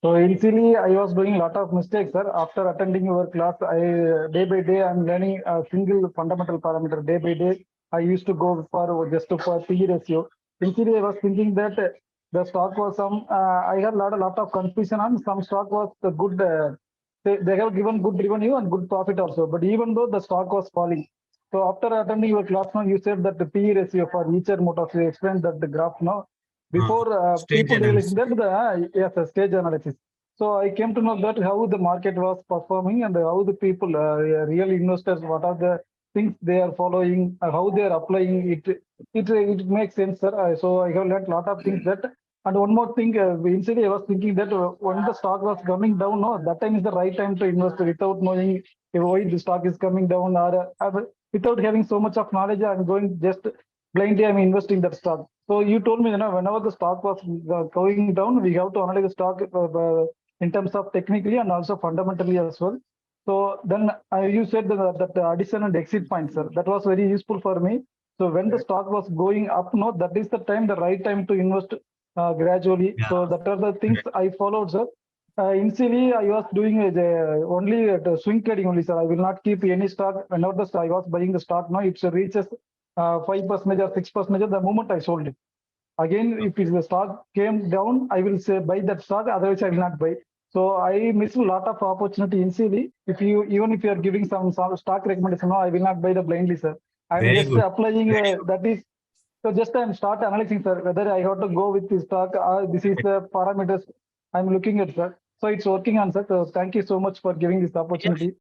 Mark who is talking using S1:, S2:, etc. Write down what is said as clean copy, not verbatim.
S1: So initially, I was doing a lot of mistakes, sir. After attending your class, I day by day I'm learning a single fundamental parameter. Day by day, I used to go for just for PE ratio. Initially, I was thinking that the stock was some. I had a lot of confusion on some stock was the good. They have given good revenue and good profit also. But even though the stock was falling, so after attending your class, now you said that the PE ratio for each motors. You explained that the graph now before
S2: Stage
S1: people realizing
S2: analysis.
S1: that the yes, stage analysis. So I came to know that how the market was performing and how the people, real investors, what are the things they are following, how they are applying it. It makes sense, sir. So I have learned a lot of things that. And one more thing, initially I was thinking that when the stock was coming down, no, that time is the right time to invest without knowing why the stock is coming down or without having so much of knowledge. I'm going just blindly. I'm investing that stock. So you told me, whenever the stock was going down, we have to analyze the stock in terms of technically and also fundamentally as well. So then you said that the addition and exit point, sir. That was very useful for me. So when the stock was going up, no, that is the time, the right time to invest gradually.
S2: Yeah.
S1: So that are the things I followed, sir. Initially, I was doing only the swing trading only, sir. I will not keep any stock. Whenever the stock, I was buying the stock, now it reaches 5% or 6%. The moment I sold it. Again, if the stock came down, I will say buy that stock. Otherwise, I will not buy. So I miss a lot of opportunity initially. If you even if you are giving some stock recommendation, no, I will not buy the blindly, sir. I'm
S2: Very
S1: just
S2: good.
S1: applying that is. So just I'm start analyzing, sir, whether I have to go with this stock. This is the parameters I'm looking at, sir. So it's working on, sir. So thank you so much for giving this opportunity.